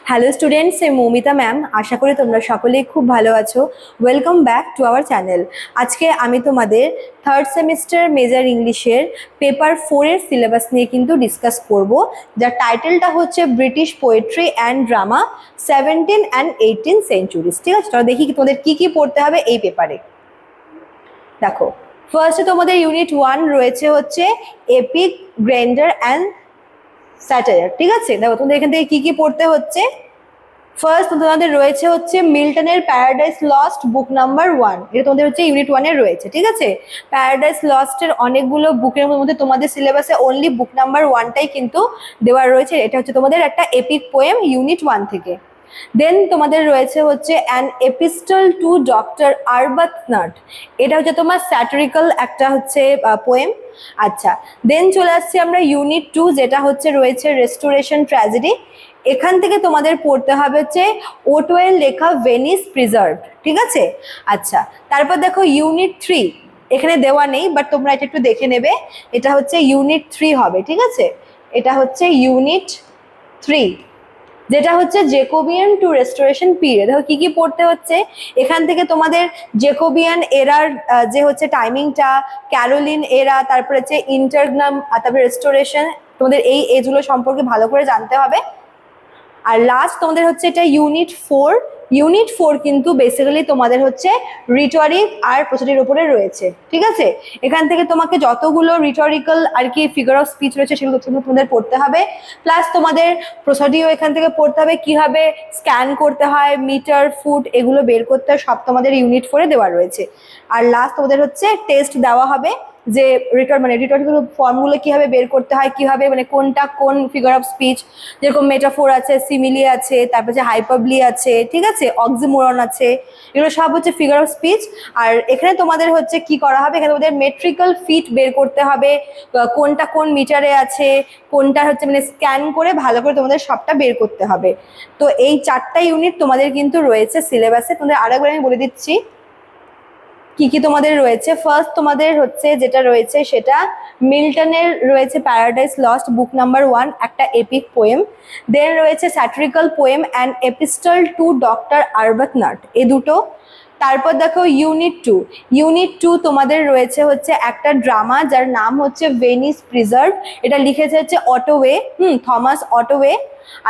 Hello students, আমি Moumita ma'am. আশা করি তোমরা সকলেই খুব ভালো আছো। Welcome back to our channel. আজকে আমি তোমাদের থার্ড সেমিস্টার মেজর ইংলিশের পেপার 4-এর সিলেবাস নিয়ে কিন্তু ডিসকাস করব, যার টাইটেলটা হচ্ছে British poetry and drama 17 and 18 centuries. ঠিক আছে, চলো দেখি তোমাদের কি কি পড়তে হবে এই পেপারে। দেখো, ফার্স্টে তোমাদের ইউনিট 1 রয়েছে হচ্ছে এপিক, গ্র্যান্ডার অ্যান্ড স্যাটায়ার। ঠিক আছে, দেখো তোমাদের এখান থেকে কি কি পড়তে হচ্ছে। ফার্স্ট তোমাদের রয়েছে হচ্ছে মিল্টনের প্যারাডাইস লস্ট বুক নাম্বার 1, এটা তোমাদের হচ্ছে ইউনিট 1-এর রয়েছে। ঠিক আছে, প্যারাডাইস লস্টের অনেকগুলো বুকের মধ্যে তোমাদের সিলেবাসে অনলি বুক নাম্বার 1টাই কিন্তু দেওয়া রয়েছে। এটা হচ্ছে তোমাদের একটা এপিক পোয়েম ইউনিট 1 থেকে। দেন তোমাদের রয়েছে হচ্ছে অ্যান এপিস্টল টু ডক্টর আরবাথনাট, এটা হচ্ছে তোমার স্যাটারিক্যাল একটা হচ্ছে পোয়েম। আচ্ছা, দেন চলে আসছি আমরা ইউনিট 2, যেটা হচ্ছে রয়েছে রেস্টোরেশন ট্র্যাজেডি। এখান থেকে তোমাদের পড়তে হবে হচ্ছে ওটওয়েল লেখা ভেনিস প্রিজার্ভড। ঠিক আছে, আচ্ছা তারপর দেখো ইউনিট 3, এখানে দেওয়া নেই বাট তোমরা এটা একটু দেখে নেবে। এটা হচ্ছে ইউনিট 3 হবে। ঠিক আছে, এটা হচ্ছে ইউনিট 3, যেটা হচ্ছে জেকোবিয়ান টু রেস্টোরেশন পিরিয়ড। দেখো কি কি পড়তে হচ্ছে এখান থেকে তোমাদের। জেকোবিয়ান এরার যে হচ্ছে টাইমিংটা, ক্যারোলিন এরা, তারপরে হচ্ছে ইন্টারগ্নাম, তারপরে রেস্টোরেশন, তোমাদের এই এজগুলো সম্পর্কে ভালো করে জানতে হবে। আর লাস্ট তোমাদের হচ্ছে এটা ইউনিট 4। ইউনিট 4 কিন্তু বেসিক্যালি তোমাদের হচ্ছে রিটরিক আর প্রসিডির উপরে রয়েছে। ঠিক আছে, এখান থেকে তোমাকে যতগুলো রিটরিক্যাল আর কি ফিগার অফ স্পিচ রয়েছে সেগুলো তোমাদের পড়তে হবে। প্লাস তোমাদের প্রসিডিও এখান থেকে পড়তে হবে, কিভাবে স্ক্যান করতে হয়, মিটার, ফুট এগুলো বের করতে হয়, সব তোমাদের ইউনিট 4-এ দেওয়া রয়েছে। আর লাস্ট তোমাদের হচ্ছে টেস্ট দেওয়া হবে যে রিটরিক্যাল ফর্মগুলো কিভাবে বের করতে হয়, কিভাবে কোনটা কোন ফিগার অফ স্পিচ, যেরকম মেটাফোর আছে, সিমিলি আছে, তারপর যে হাইপারবলি আছে, ঠিক আছে, অক্সিমোরন আছে, এগুলো সব হচ্ছে ফিগার অফ স্পিচ। আর এখানে তোমাদের হচ্ছে কি করা হবে, এখানে তোমাদের মেট্রিক্যাল ফিট বের করতে হবে, কোনটা কোন মিটারে আছে, কোনটা হচ্ছে স্ক্যান করে ভালো করে তোমাদের সবটা বের করতে হবে। তো এই 4টা ইউনিট তোমাদের কিন্তু রয়েছে সিলেবাসে। তোমাদের আরেকবার আমি বলে দিচ্ছি কি কি তোমাদের রয়েছে। ফার্স্ট তোমাদের হচ্ছে যেটা রয়েছে সেটা মিল্টনের রয়েছে প্যারাডাইস লস্ট বুক নাম্বার 1, একটা এপিক পোয়েম। দেন রয়েছে satirical poem and epistle to doctor Arbuthnot, এ দুটো। তারপর দেখো ইউনিট 2, ইউনিট 2 তোমাদের রয়েছে হচ্ছে একটা ড্রামা যার নাম হচ্ছে ভেনিস প্রিজার্ভ, এটা লিখেছে হচ্ছে অটোওয়ে, থমাস অটোওয়ে।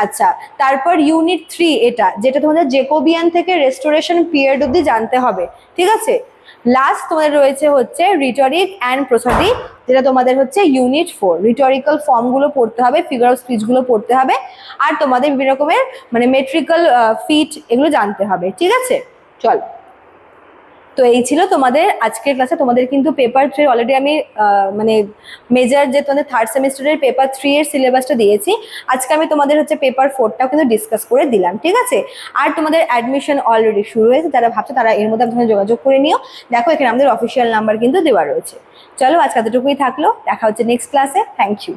আচ্ছা, তারপর ইউনিট 3, এটা যেটা তোমাদের জেকোবিয়ান থেকে রেস্টোরেশন পিরিয়ড অব্দি জানতে হবে। ঠিক আছে, লাস্ট তোমাদের রয়েছে হচ্ছে রিটরিক অ্যান্ড প্রসিডি, যেটা তোমাদের হচ্ছে ইউনিট 4। রিটরিক্যাল ফর্মগুলো পড়তে হবে, ফিগার অফ স্পিচগুলো পড়তে হবে, আর তোমাদের বিভিন্ন রকমের মেট্রিক্যাল ফিট এগুলো জানতে হবে। ঠিক আছে, চল। তো এই ছিল তোমাদের আজকের ক্লাসে। তোমাদের কিন্তু পেপার 3 অলরেডি আমি মেজর যে তোমাদের থার্ড সেমিস্টারের পেপার 3-এর সিলেবাসটা দিয়েছি। আজকে আমি তোমাদের হচ্ছে পেপার 4টাও কিন্তু ডিসকাস করে দিলাম। ঠিক আছে, আর তোমাদের অ্যাডমিশন অলরেডি শুরু হয়েছে, যারা ভাবছো তারা এর মধ্যে আপনাদের যোগাযোগ করে নিও। দেখো এখানে আমাদের অফিসিয়াল নাম্বার কিন্তু দেওয়া রয়েছে। চলো আজকে এতটুকুই থাকলো, দেখা হচ্ছে নেক্সট ক্লাসে। Thank you.